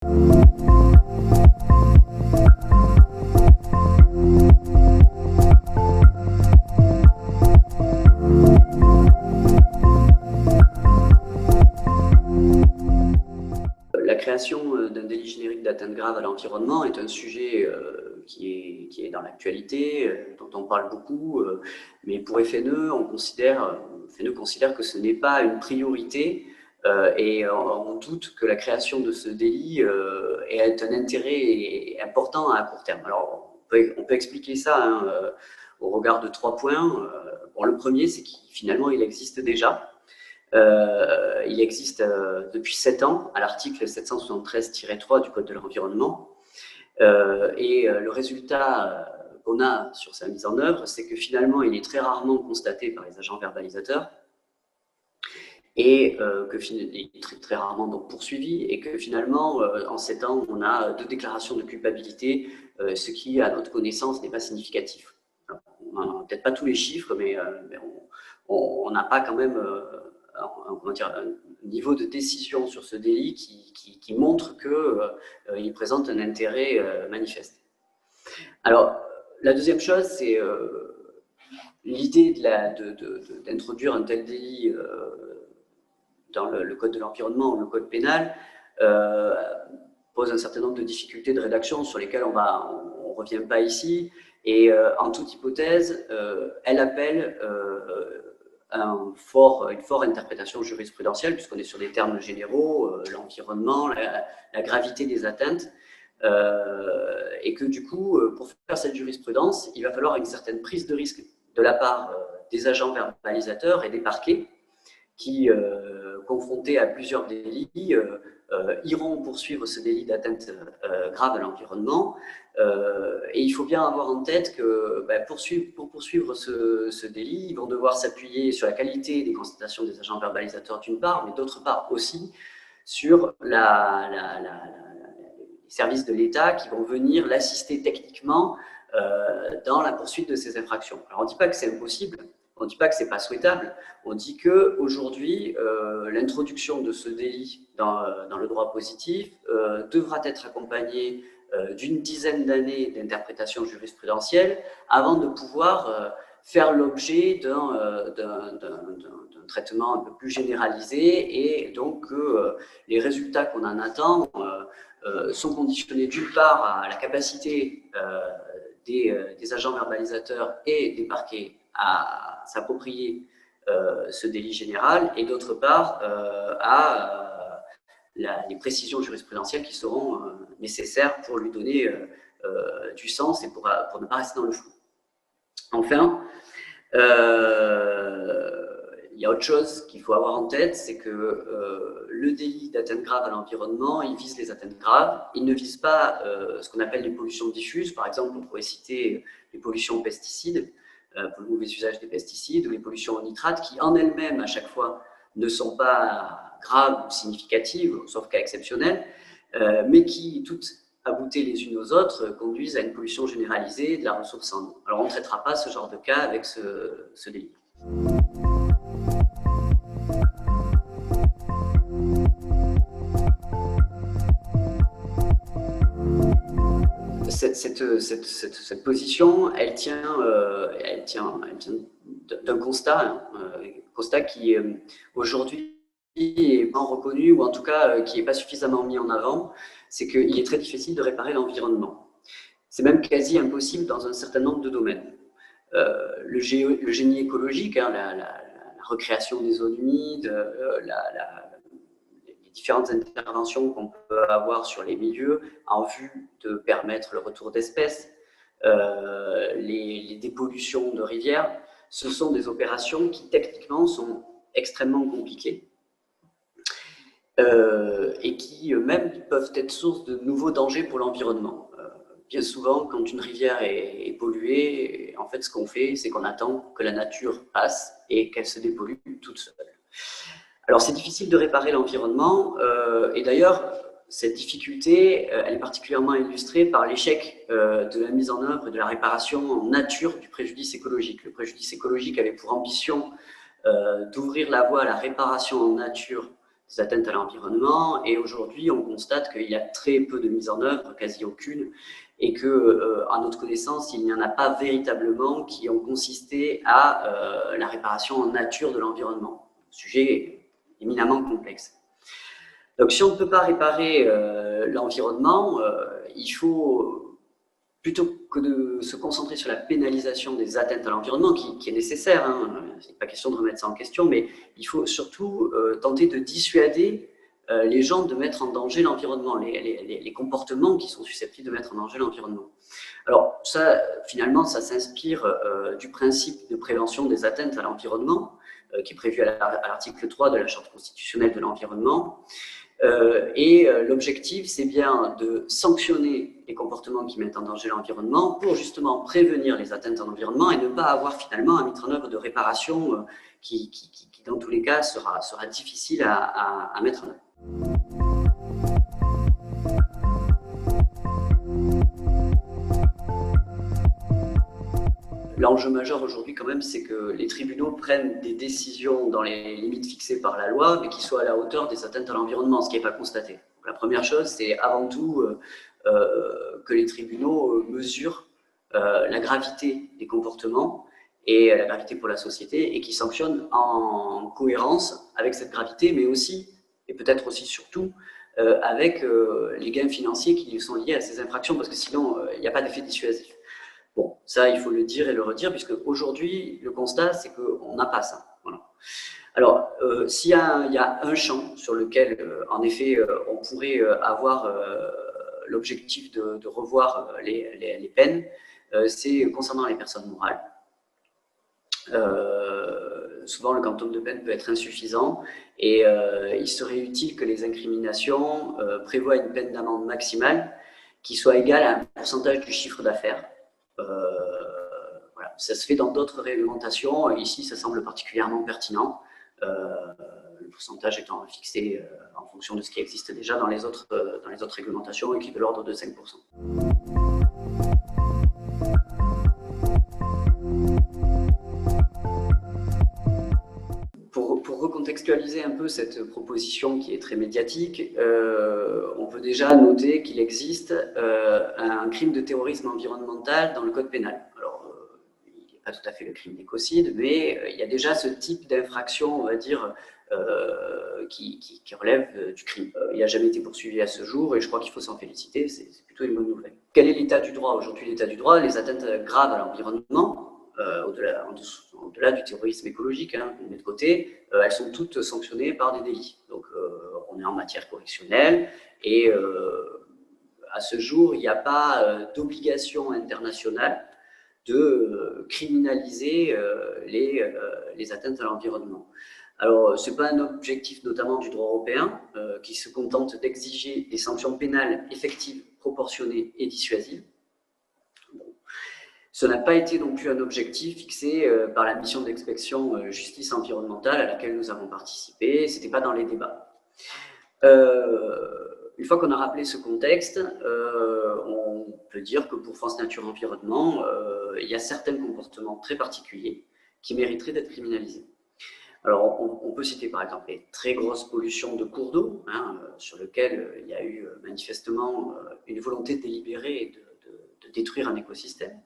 La création d'un délit générique d'atteinte grave à l'environnement est un sujet qui est dans l'actualité, dont on parle beaucoup, mais pour FNE, FNE considère que ce n'est pas une priorité et on doute que la création de ce délit ait un intérêt important à court terme. Alors, on peut expliquer ça au regard de 3 points. Bon, le premier, c'est qu'il finalement, il existe déjà. Il existe depuis 7 ans à l'article 773-3 du Code de l'environnement. Le résultat qu'on a sur sa mise en œuvre, c'est que finalement, il est très rarement constaté par les agents verbalisateurs et il est très, très rarement donc poursuivi, et que finalement, en 7 ans, on a 2 déclarations de culpabilité, ce qui, à notre connaissance, n'est pas significatif. Alors, on n'a peut-être pas tous les chiffres, mais on n'a pas quand même un niveau de décision sur ce délit qui montre qu'il présente un intérêt manifeste. Alors, la deuxième chose, c'est l'idée d'introduire un tel délit dans le code de l'environnement ou le code pénal pose un certain nombre de difficultés de rédaction sur lesquelles on ne revient pas ici. Et en toute hypothèse, elle appelle une forte interprétation jurisprudentielle, puisqu'on est sur des termes généraux, l'environnement, la gravité des atteintes, et que du coup, pour faire cette jurisprudence, il va falloir une certaine prise de risque de la part des agents verbalisateurs et des parquets qui, confrontés à plusieurs délits, iront poursuivre ce délit d'atteinte grave à l'environnement. Et il faut bien avoir en tête que pour poursuivre ce délit, ils vont devoir s'appuyer sur la qualité des constatations des agents verbalisateurs d'une part, mais d'autre part aussi sur les services de l'État qui vont venir l'assister techniquement dans la poursuite de ces infractions. Alors on ne dit pas que c'est impossible, on ne dit pas que ce n'est pas souhaitable, on dit qu'aujourd'hui, l'introduction de ce délit dans le droit positif devra être accompagnée d'une dizaine d'années d'interprétation jurisprudentielle avant de pouvoir faire l'objet d'un traitement un peu plus généralisé, et donc les résultats qu'on en attend sont conditionnés d'une part à la capacité des agents verbalisateurs et des parquets à s'approprier ce délit général, et d'autre part à les précisions jurisprudentielles qui seront nécessaires pour lui donner du sens et pour ne pas rester dans le flou. Enfin, il y a autre chose qu'il faut avoir en tête, c'est que le délit d'atteinte grave à l'environnement, il vise les atteintes graves, il ne vise pas ce qu'on appelle les pollutions diffuses. Par exemple, on pourrait citer les pollutions aux pesticides, pour le mauvais usage des pesticides, ou les pollutions aux nitrates, qui en elles-mêmes, à chaque fois, ne sont pas graves ou significatives, sauf cas exceptionnels, mais qui, toutes ajoutées les unes aux autres, conduisent à une pollution généralisée de la ressource en eau. Alors on ne traitera pas ce genre de cas avec ce délit. Cette position, elle tient d'un constat, constat qui aujourd'hui est pas reconnu, ou en tout cas qui n'est pas suffisamment mis en avant, c'est qu'il est très difficile de réparer l'environnement. C'est même quasi impossible dans un certain nombre de domaines. Le génie écologique, la recréation des zones humides, les différentes interventions qu'on peut avoir sur les milieux en vue de permettre le retour d'espèces, les dépollutions de rivières, ce sont des opérations qui techniquement sont extrêmement compliquées et qui même peuvent être source de nouveaux dangers pour l'environnement. Bien souvent, quand une rivière est polluée, en fait, ce qu'on fait, c'est qu'on attend que la nature passe et qu'elle se dépollue toute seule. Alors, c'est difficile de réparer l'environnement, et d'ailleurs, cette difficulté, elle est particulièrement illustrée par l'échec de la mise en œuvre et de la réparation en nature du préjudice écologique. Le préjudice écologique avait pour ambition d'ouvrir la voie à la réparation en nature atteintes à l'environnement, et aujourd'hui on constate qu'il y a très peu de mise en œuvre, quasi aucune, et que, à notre connaissance, il n'y en a pas véritablement qui ont consisté à la réparation en nature de l'environnement. Sujet éminemment complexe. Donc si on ne peut pas réparer l'environnement, il faut, plutôt que de se concentrer sur la pénalisation des atteintes à l'environnement, qui est nécessaire, hein, il n'est pas question de remettre ça en question, mais il faut surtout tenter de dissuader les gens de mettre en danger l'environnement, les comportements qui sont susceptibles de mettre en danger l'environnement. Alors ça, finalement, ça s'inspire du principe de prévention des atteintes à l'environnement, qui est prévu à l'article 3 de la Charte constitutionnelle de l'environnement. L'objectif, c'est bien de sanctionner les comportements qui mettent en danger l'environnement pour justement prévenir les atteintes à l'environnement et ne pas avoir finalement à mettre en œuvre de réparation qui dans tous les cas, sera difficile à mettre en œuvre. L'enjeu majeur aujourd'hui, quand même, c'est que les tribunaux prennent des décisions dans les limites fixées par la loi, mais qui soient à la hauteur des atteintes à l'environnement, ce qui n'est pas constaté. Donc, la première chose, c'est avant tout que les tribunaux mesurent la gravité des comportements et la gravité pour la société, et qui sanctionnent en cohérence avec cette gravité, mais aussi, et peut-être aussi surtout, avec les gains financiers qui sont liés à ces infractions, parce que sinon, il n'y a pas d'effet dissuasif. Bon, ça, il faut le dire et le redire, puisque aujourd'hui, le constat, c'est qu'on n'a pas ça. Voilà. Alors, s'il y a un champ sur lequel, en effet, on pourrait avoir l'objectif de revoir les peines, c'est concernant les personnes morales. Souvent, le quantum de peine peut être insuffisant, et il serait utile que les incriminations prévoient une peine d'amende maximale qui soit égale à un pourcentage du chiffre d'affaires. Voilà. Ça se fait dans d'autres réglementations. Ici, ça semble particulièrement pertinent. Le pourcentage étant fixé en fonction de ce qui existe déjà dans les autres réglementations, et qui est de l'ordre de 5%. Pour recontextualiser un peu cette proposition qui est très médiatique, on peut déjà noter qu'il existe un crime de terrorisme environnemental dans le code pénal. Alors, il n'est pas tout à fait le crime d'écocide, mais il y a déjà ce type d'infraction, on va dire, qui relève du crime. Il n'a jamais été poursuivi à ce jour, et je crois qu'il faut s'en féliciter, c'est plutôt une bonne nouvelle. Quel est l'état du droit aujourd'hui? L'état du droit, les atteintes graves à l'environnement, au-delà du terrorisme écologique, hein, on met de côté, elles sont toutes sanctionnées par des délits. Donc on est en matière correctionnelle, et à ce jour, il n'y a pas d'obligation internationale de criminaliser les atteintes à l'environnement. Alors, ce n'est pas un objectif notamment du droit européen, qui se contente d'exiger des sanctions pénales effectives, proportionnées et dissuasives. Ce n'a pas été non plus un objectif fixé par la mission d'inspection justice environnementale à laquelle nous avons participé. Ce n'était pas dans les débats. Une fois qu'on a rappelé ce contexte, on peut dire que pour France Nature Environnement, il y a certains comportements très particuliers qui mériteraient d'être criminalisés. Alors, on peut citer par exemple les très grosses pollutions de cours d'eau, hein, sur lesquelles il y a eu manifestement une volonté délibérée de détruire un écosystème.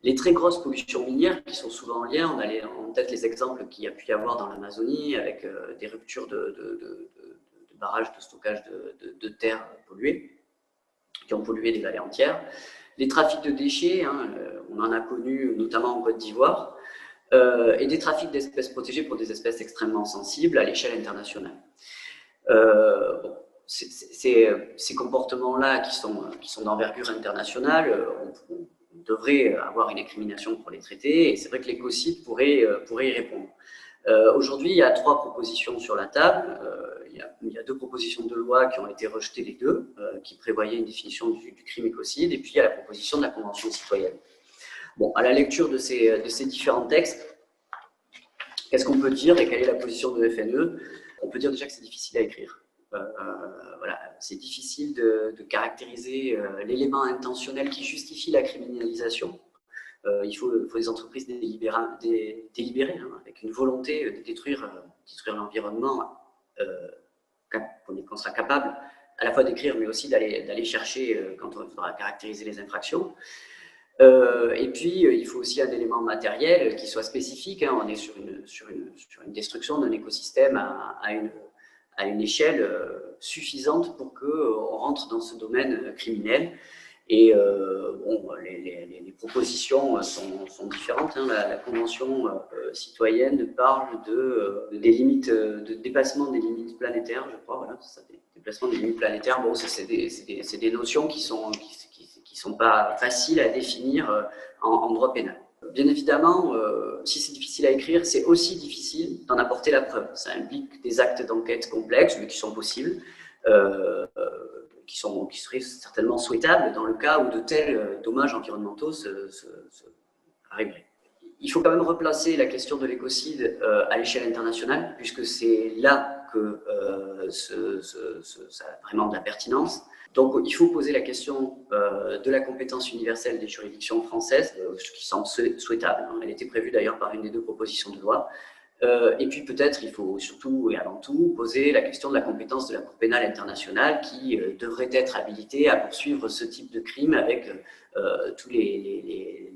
Les très grosses pollutions minières qui sont souvent en lien, on a en tête les exemples qu'il y a pu y avoir dans l'Amazonie, avec des ruptures de barrages de stockage de terres polluées, qui ont pollué des vallées entières. Les trafics de déchets, hein, on en a connu notamment en Côte d'Ivoire, et des trafics d'espèces protégées pour des espèces extrêmement sensibles à l'échelle internationale. Bon, ces comportements-là qui sont d'envergure internationale, on devrait avoir une incrimination pour les traiter, et c'est vrai que l'écocide pourrait y répondre. Aujourd'hui, il y a 3 propositions sur la table. Il y a 2 propositions de loi qui ont été rejetées, les deux, qui prévoyaient une définition du crime écocide, et puis il y a la proposition de la Convention citoyenne. Bon, à la lecture de ces différents textes, qu'est-ce qu'on peut dire et quelle est la position de FNE? On peut dire déjà que c'est difficile à écrire. Voilà, c'est difficile de caractériser l'élément intentionnel qui justifie la criminalisation. Il faut des entreprises délibérées, hein, avec une volonté de détruire l'environnement qu'on sera capable à la fois d'écrire, mais aussi d'aller chercher quand on faudra caractériser les infractions. Et puis, il faut aussi un élément matériel qui soit spécifique. Hein. On est sur une destruction d'un écosystème à une échelle suffisante pour qu'on rentre dans ce domaine criminel. Et bon, les propositions sont différentes. Hein. La Convention citoyenne parle des limites, de dépassement des limites planétaires, je crois. Voilà, c'est ça, dépassement des limites planétaires. Bon, c'est des notions qui sont pas faciles à définir en droit pénal. Bien évidemment, si c'est difficile à écrire, c'est aussi difficile d'en apporter la preuve. Ça implique des actes d'enquête complexes, mais qui sont possibles. Qui seraient certainement souhaitables dans le cas où de tels dommages environnementaux arriveraient. Il faut quand même replacer la question de l'écocide à l'échelle internationale, puisque c'est là que ça a vraiment de la pertinence. Donc il faut poser la question de la compétence universelle des juridictions françaises, ce qui semble souhaitable. Elle était prévue d'ailleurs par une des deux propositions de loi. Et puis peut-être il faut surtout et avant tout poser la question de la compétence de la Cour pénale internationale qui devrait être habilitée à poursuivre ce type de crime avec tous les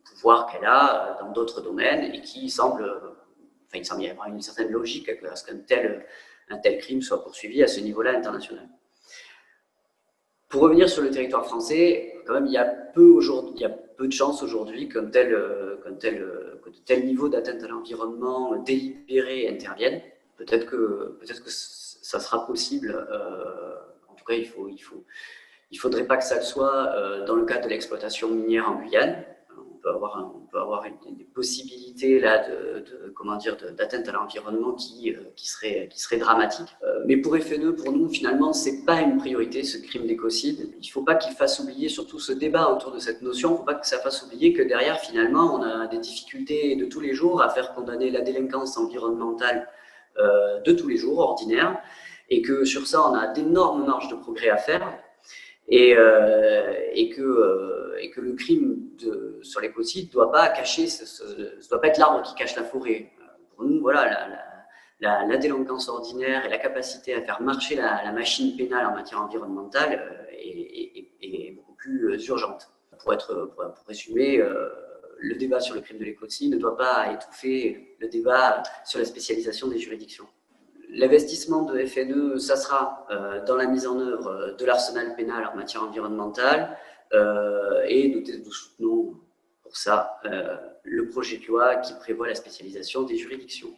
pouvoirs qu'elle a dans d'autres domaines et qui semble, il semble y avoir une certaine logique à ce qu'un tel crime soit poursuivi à ce niveau-là international. Pour revenir sur le territoire français, quand même, il y a peu de chances aujourd'hui que de tels niveaux d'atteinte à l'environnement délibérés interviennent. Peut-être que ça sera possible. En tout cas, il faudrait pas que ça le soit dans le cadre de l'exploitation minière en Guyane. On peut avoir des possibilités là d'atteinte à l'environnement qui serait dramatique. Mais pour FNE, pour nous, finalement, c'est pas une priorité ce crime d'écocide. Il faut pas qu'il fasse oublier surtout ce débat autour de cette notion. Il faut pas que ça fasse oublier que derrière, finalement, on a des difficultés de tous les jours à faire condamner la délinquance environnementale de tous les jours, ordinaire, et que sur ça, on a d'énormes marges de progrès à faire. Et que le crime sur l'écocide ne doit pas doit pas être l'arbre qui cache la forêt. Pour nous, voilà, la délinquance ordinaire et la capacité à faire marcher la machine pénale en matière environnementale est beaucoup plus urgente. Pour résumer, le débat sur le crime de l'écocide ne doit pas étouffer le débat sur la spécialisation des juridictions. L'investissement de FNE, ça sera dans la mise en œuvre de l'arsenal pénal en matière environnementale et nous soutenons pour ça le projet de loi qui prévoit la spécialisation des juridictions.